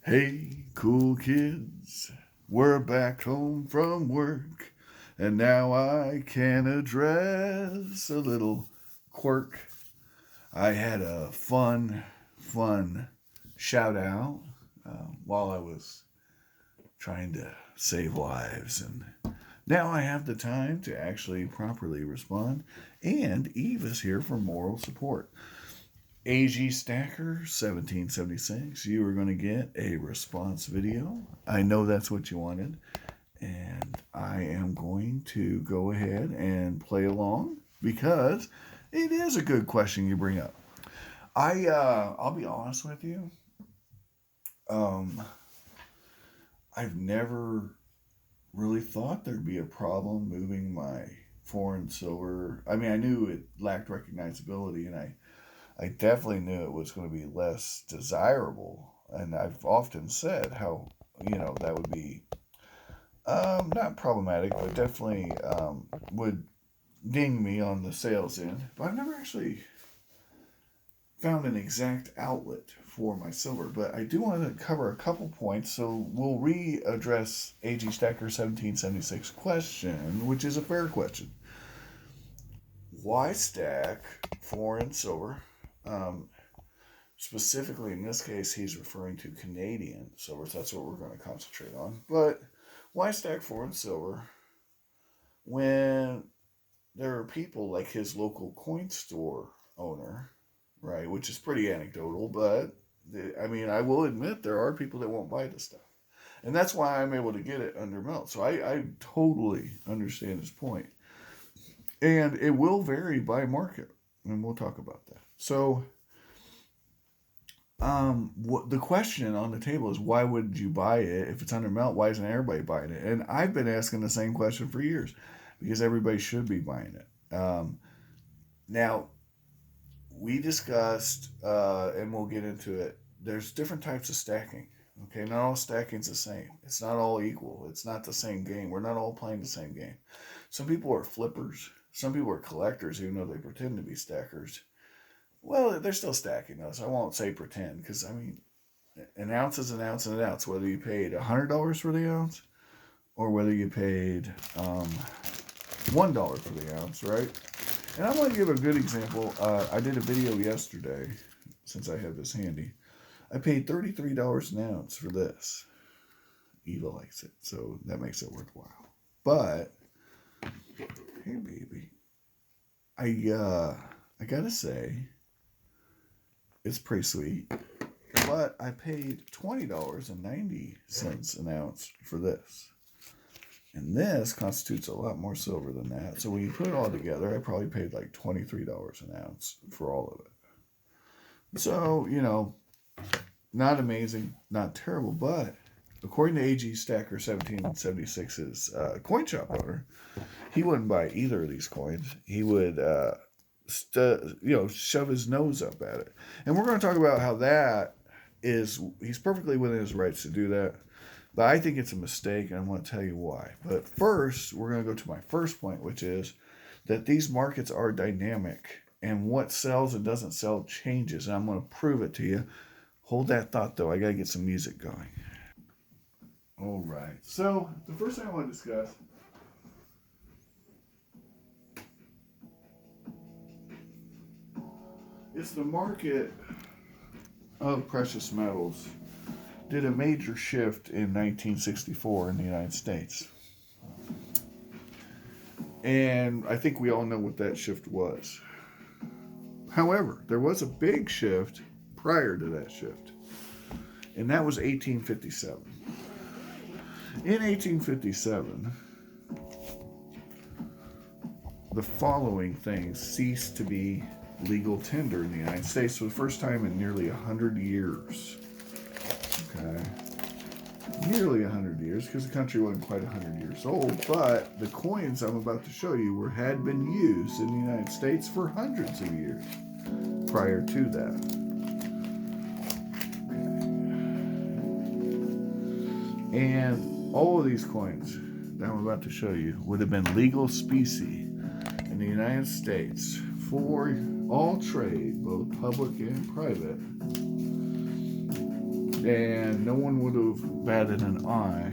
Hey, cool kids, we're back home from work, and now I can address a little quirk. I had a fun shout out while I was trying to save lives, and now I have the time to actually properly respond. And Eve is here for moral support. AGstacker1776, you are going to get a response video. I know that's what you wanted, and I am going to go ahead and play along because it is a good question you bring up. I'll be honest with you. Um, I've never really thought there'd be a problem moving my foreign silver. I mean, I knew it lacked recognizability, and I definitely knew it was going to be less desirable. And I've often said how, that would be not problematic, but definitely would ding me on the sales end. But I've never actually found an exact outlet for my silver. But I do want to cover a couple points, so we'll readdress AGstacker1776 question, which is a fair question. Why stack foreign silver? Um, Specifically, in this case, he's referring to Canadian silver, so that's what we're going to concentrate on. But why stack foreign silver when there are people like his local coin store owner, right? Which is pretty anecdotal, but I mean, I will admit there are people that won't buy this stuff. And that's why I'm able to get it under melt. So I totally understand his point. And it will vary by market. And we'll talk about that. So what the question on the table is, why would you buy it if it's under melt? Why isn't everybody buying it? And I've been asking the same question for years because everybody should be buying it. Now we discussed, and we'll get into it. There's different types of stacking. Okay, not all stacking's the same. It's not all equal. It's not the same game. We're not all playing the same game. Some people are flippers. Some people are collectors, even though they pretend to be stackers. Well, they're still stacking those. I won't say pretend because I mean, an ounce is an ounce and an ounce. Whether you paid $100 for the ounce or whether you paid $1 for the ounce, right? And I'm going to give a good example. I did a video yesterday, since I have this handy. I paid $33 an ounce for this. Eva likes it, so that makes it worthwhile. But hey, baby, I gotta say, it's pretty sweet. But I paid $20.90 an ounce for this. And this constitutes a lot more silver than that. So when you put it all together, I probably paid like $23 an ounce for all of it. So, not amazing, not terrible, but according to AGstacker1776's coin shop owner, he wouldn't buy either of these coins. He would shove his nose up at it. And we're going to talk about how that is, he's perfectly within his rights to do that. But I think it's a mistake, and I'm going to tell you why. But first, we're going to go to my first point, which is that these markets are dynamic, and what sells and doesn't sell changes. And I'm going to prove it to you. Hold that thought, though. I got to get some music going. All right. So, the first thing I want to discuss is the market of precious metals did a major shift in 1964 in the United States. And I think we all know what that shift was. However, there was a big shift prior to that shift, and that was 1857. In 1857, the following things ceased to be legal tender in the United States for the first time in nearly 100 years. Okay. Nearly 100 years, because the country wasn't quite 100 years old, but the coins I'm about to show you had been used in the United States for hundreds of years prior to that. Okay. And all of these coins that I'm about to show you would have been legal specie in the United States for all trade, both public and private, And no one would have batted an eye.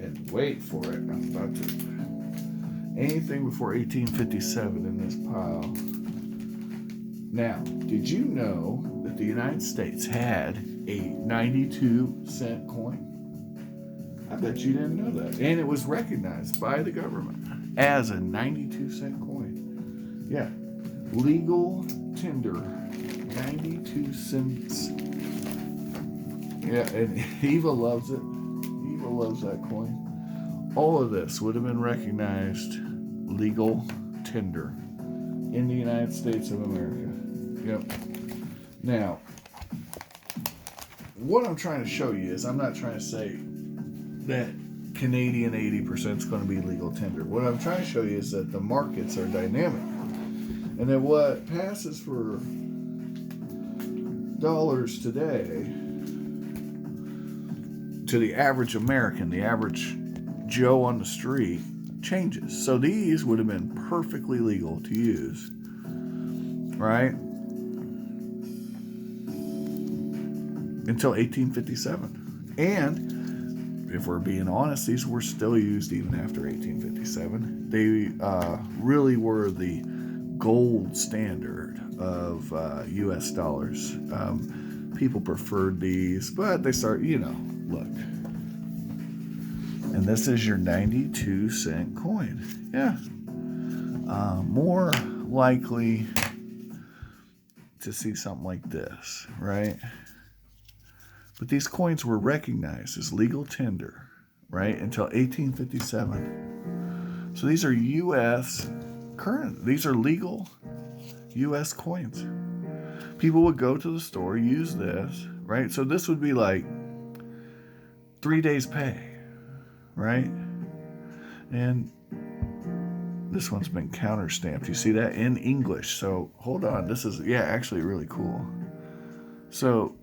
And wait for it, I'm about to. Anything before 1857 in this pile. Now, did you know that the United States had a 92-cent coin? I bet you didn't know that. And it was recognized by the government as a 92-cent coin. Yeah. Legal tender. 92 cents. Yeah, and Eva loves it. Eva loves that coin. All of this would have been recognized legal tender in the United States of America. Yep. Now, what I'm trying to show you is I'm not trying to say that Canadian 80% is going to be legal tender. What I'm trying to show you is that the markets are dynamic. And that what passes for dollars today to the average American, the average Joe on the street, changes. So these would have been perfectly legal to use, right? Until 1857. And if we're being honest, these were still used even after 1857. They really were the gold standard of U.S. dollars. People preferred these, but they start, look. And this is your 92-cent coin. Yeah. More likely to see something like this, right? But these coins were recognized as legal tender, right, until 1857. So these are U.S. current. These are legal U.S. coins. People would go to the store, use this, right? So this would be like 3 days' pay, right? And this one's been counter stamped. You see that in English. So hold on. This is, actually really cool. So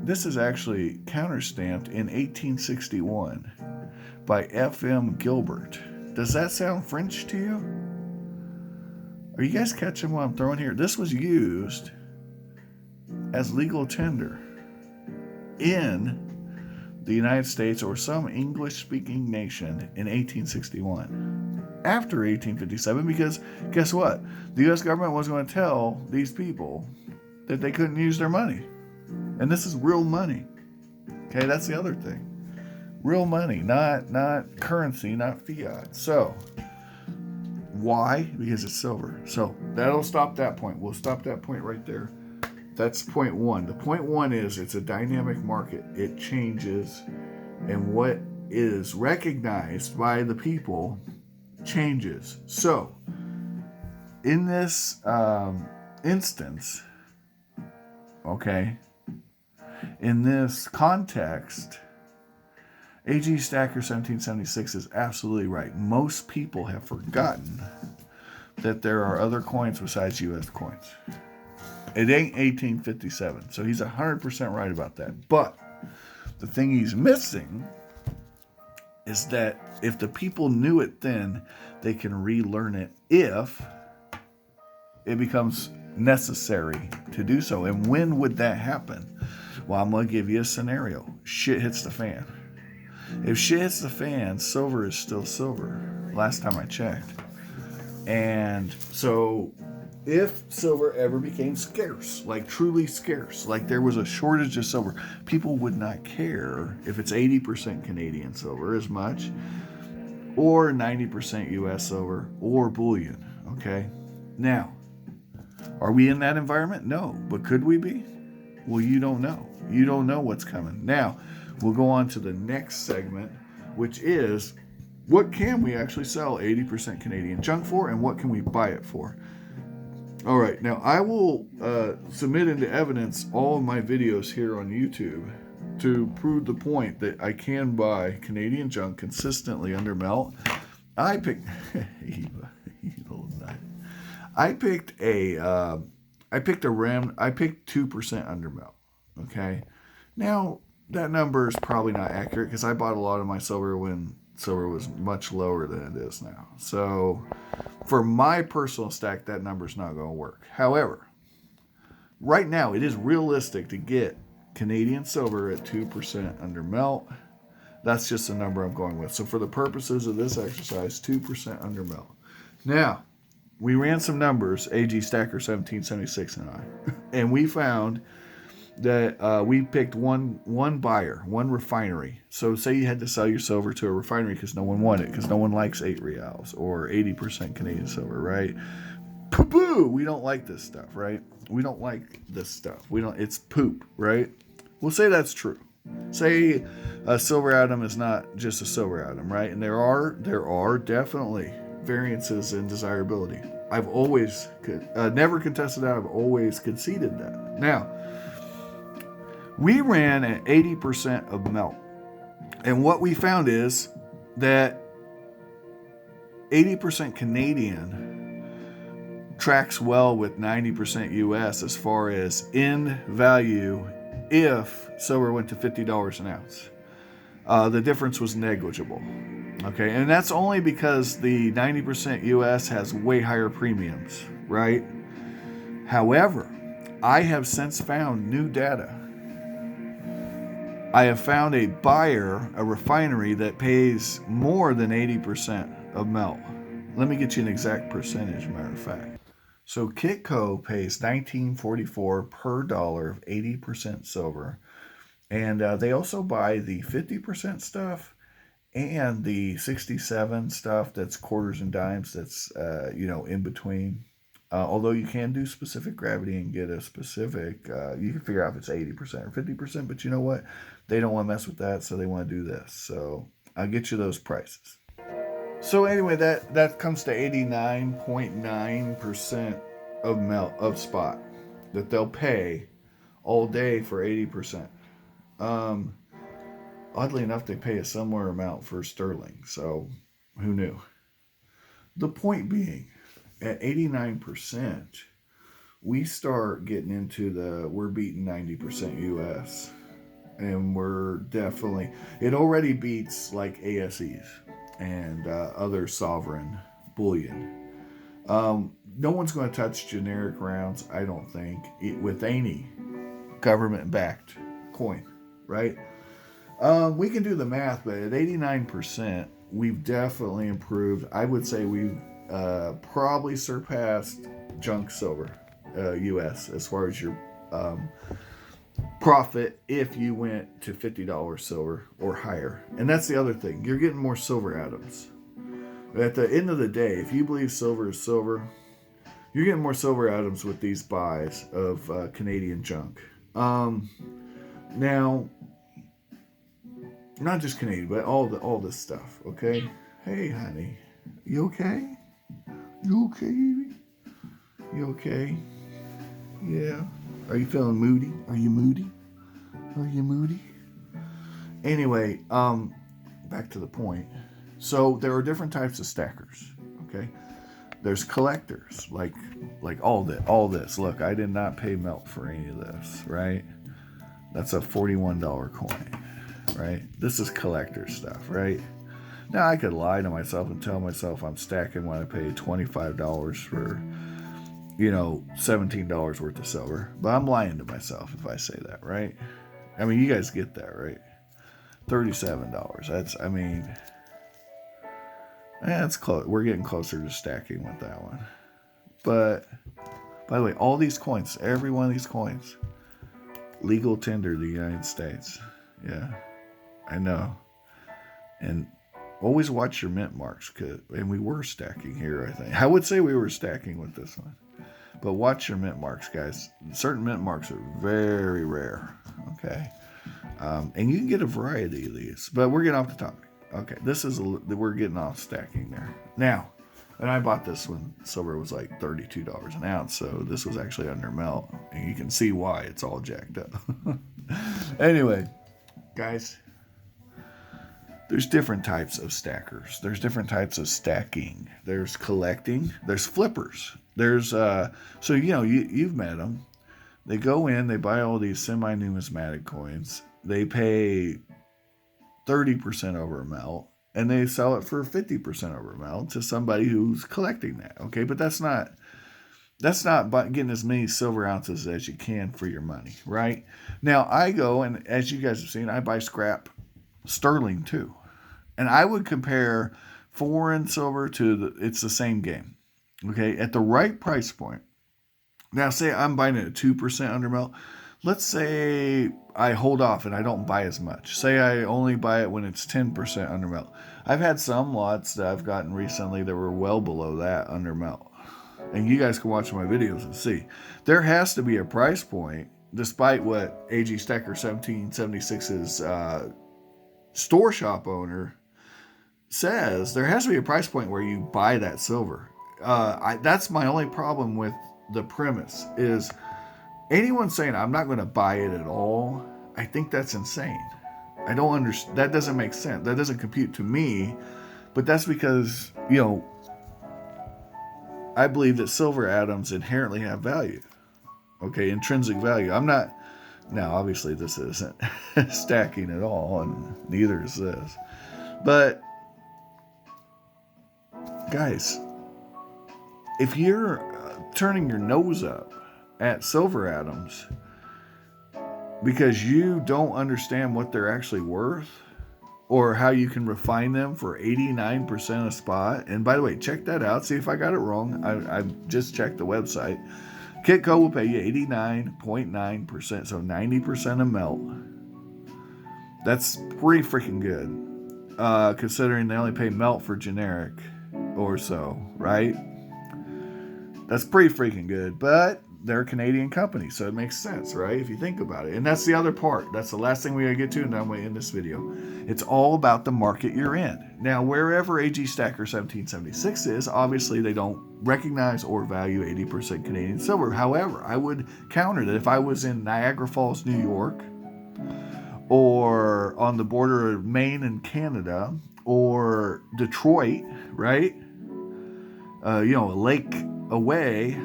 this is actually counter stamped in 1861 by F.M. Gilbert. Does that sound French to you? Are you guys catching what I'm throwing here? This was used as legal tender in the United States or some English-speaking nation in 1861. After 1857, because guess what? The U.S. government was going to tell these people that they couldn't use their money. And this is real money. Okay, that's the other thing. Real money, not currency, not fiat. So, why? Because it's silver. So, that'll stop that point. We'll stop that point right there. That's point one. The point one is it's a dynamic market. It changes, and what is recognized by the people changes. So, in this instance, okay, in this context, AGstacker1776 is absolutely right. Most people have forgotten that there are other coins besides U.S. coins. It ain't 1857, so he's 100% right about that. But the thing he's missing is that if the people knew it then, they can relearn it if it becomes necessary to do so. And when would that happen? Well, I'm going to give you a scenario. Shit hits the fan. If shit hits the fan, silver is still silver, last time I checked. And so if silver ever became scarce, like truly scarce, like there was a shortage of silver, people would not care if it's 80% Canadian silver as much, or 90% US silver, or bullion, okay? Now, are we in that environment? No, but could we be? Well, you don't know. You don't know what's coming. Now, we'll go on to the next segment, which is what can we actually sell 80% Canadian junk for, and what can we buy it for? All right, now I will submit into evidence all of my videos here on YouTube to prove the point that I can buy Canadian junk consistently under melt. I picked I picked 2% under melt. Okay, now that number is probably not accurate because I bought a lot of my silver when silver was much lower than it is now. So for my personal stack, that number's not going to work. However, right now it is realistic to get Canadian silver at 2% under melt. That's just the number I'm going with. So for the purposes of this exercise, 2% under melt. Now, we ran some numbers, AGstacker1776 and I, and we found that we picked one buyer, one refinery. So say you had to sell your silver to a refinery because no one wanted it, because no one likes 8 reals or 80% Canadian silver, right? Poo-poo! We don't like this stuff, right? We don't like this stuff. It's poop, right? We'll say that's true. Say a silver atom is not just a silver atom, right? And there are definitely variances in desirability. I've always never contested that. I've always conceded that. Now, we ran at 80% of melt. And what we found is that 80% Canadian tracks well with 90% US as far as in value if silver went to $50 an ounce. The difference was negligible. Okay, and that's only because the 90% US has way higher premiums, right? However, I have since found new data. I have found a buyer, a refinery that pays more than 80% of melt. Let me get you an exact percentage, matter of fact. So Kitco pays $19.44 per dollar of 80% silver. And they also buy the 50% stuff and the 67 stuff that's quarters and dimes that's, in between. Although you can do specific gravity and get a specific, you can figure out if it's 80% or 50%, but you know what? They don't want to mess with that, so they want to do this. So I'll get you those prices. So anyway, that comes to 89.9% of spot that they'll pay all day for 80%. Oddly enough, they pay a similar amount for sterling, so who knew? The point being, at 89%, we start getting into we're beating 90% US. And we're definitely, it already beats like ASEs and other sovereign bullion. No one's going to touch generic rounds, I don't think, with any government-backed coin, right? We can do the math, but at 89%, we've definitely improved. I would say we've probably surpassed junk silver, US, as far as your profit if you went to $50 silver or higher. And that's the other thing. You're getting more silver atoms. At the end of the day, if you believe silver is silver, you're getting more silver atoms with these buys of Canadian junk. Now, not just Canadian, but all this stuff, okay? Hey, honey, you okay? You okay, baby? You okay? Yeah. Are you feeling moody? Are you moody? Are you moody? Anyway, back to the point. So there are different types of stackers, okay? There's collectors, like all this. Look, I did not pay melt for any of this, right? That's a $41 coin, right? This is collector stuff, right? Now, I could lie to myself and tell myself I'm stacking when I pay $25 for, $17 worth of silver. But I'm lying to myself if I say that, right? I mean, you guys get that, right? $37. That's close. We're getting closer to stacking with that one. But, by the way, all these coins, every one of these coins, legal tender to the United States. Yeah, I know. And always watch your mint marks, and we were stacking here, I think. I would say we were stacking with this one. But watch your mint marks, guys. Certain mint marks are very rare, okay? And you can get a variety of these, but we're getting off the topic. Okay, we're getting off stacking there. Now, and I bought this when silver was like $32 an ounce, so this was actually under melt, and you can see why it's all jacked up. Anyway, guys, there's different types of stackers. There's different types of stacking. There's collecting. There's flippers. There's you've met them. They go in, they buy all these semi-numismatic coins. They pay 30% over melt, and they sell it for 50% over melt to somebody who's collecting that. Okay, but that's not That's not getting as many silver ounces as you can for your money, right? Now, I go, and as you guys have seen, I buy scrap sterling too. And I would compare foreign silver to it's the same game. Okay, at the right price point. Now, say I'm buying it at 2% undermelt. Let's say I hold off and I don't buy as much. Say I only buy it when it's 10% undermelt. I've had some lots that I've gotten recently that were well below that undermelt. And you guys can watch my videos and see. There has to be a price point, despite what AGstacker1776's store shop owner says. There has to be a price point where you buy that silver. That's my only problem with the premise is anyone saying I'm not going to buy it at all. I think that's insane. I don't understand. That doesn't make sense. That doesn't compute to me. But that's because, I believe that silver atoms inherently have value. Okay, intrinsic value. I'm not. Now, obviously, this isn't stacking at all, and neither is this. But, guys, if you're turning your nose up at silver atoms because you don't understand what they're actually worth or how you can refine them for 89% a spot, and by the way, check that out. See if I got it wrong. I just checked the website. Kitco will pay you 89.9%, so 90% of melt. That's pretty freaking good, considering they only pay melt for generic or so, right? That's pretty freaking good, but they're a Canadian company, so it makes sense, right? If you think about it. And that's the other part. That's the last thing we gotta get to, and then I'm gonna end this video. It's all about the market you're in. Now, wherever AGstacker1776 is, obviously they don't recognize or value 80% Canadian silver. However, I would counter that if I was in Niagara Falls, New York, or on the border of Maine and Canada, or Detroit, right? A lake away,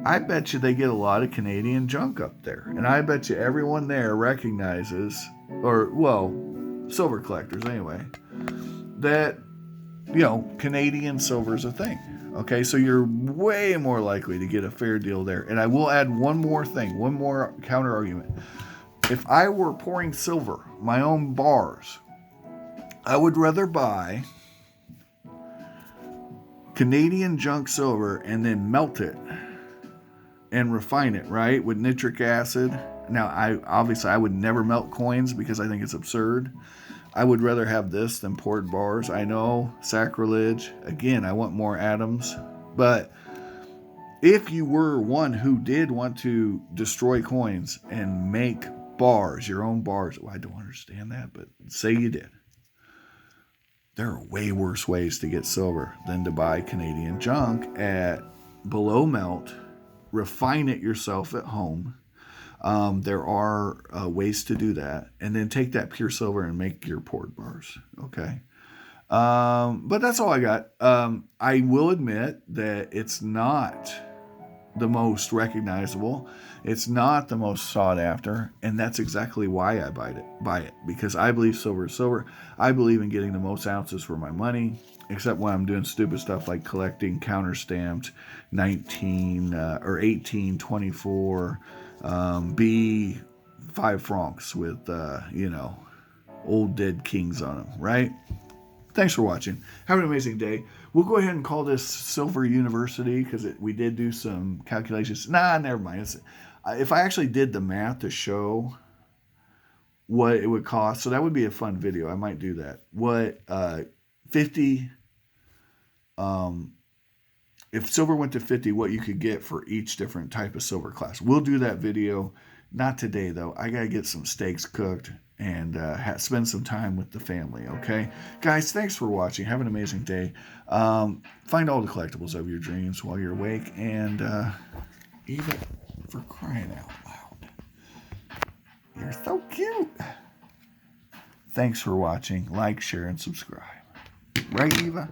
I bet you they get a lot of Canadian junk up there. And I bet you everyone there recognizes, silver collectors anyway, that, Canadian silver is a thing. Okay, so you're way more likely to get a fair deal there. And I will add one more thing, one more counter argument. If I were pouring silver, my own bars, I would rather buy Canadian junk silver and then melt it and refine it, right, with nitric acid. Now, I would never melt coins because I think it's absurd. I would rather have this than poured bars. I know, sacrilege. Again, I want more atoms. But if you were one who did want to destroy coins and make bars, your own bars, I don't understand that, but say you did. There are way worse ways to get silver than to buy Canadian junk at below melt, refine it yourself at home. There are ways to do that, and then take that pure silver and make your poured bars. Okay. But that's all I got. I will admit that it's not the most recognizable. It's not the most sought after, and that's exactly why I buy it because I believe silver is silver. I believe in getting the most ounces for my money, except when I'm doing stupid stuff like collecting counter-stamped 19 or 1824 B 5 francs with old dead kings on them, right? Thanks for watching. Have an amazing day. We'll go ahead and call this Silver University because we did do some calculations. Never mind. If I actually did the math to show what it would cost, so that would be a fun video. I might do that. What 50, if silver went to 50, what you could get for each different type of silver class. We'll do that video. Not today, though. I got to get some steaks cooked and spend some time with the family, okay? Guys, thanks for watching. Have an amazing day. Find all the collectibles of your dreams while you're awake. And even for crying out loud, you're so cute. Thanks for watching. Like, share, and subscribe. Right, Eva?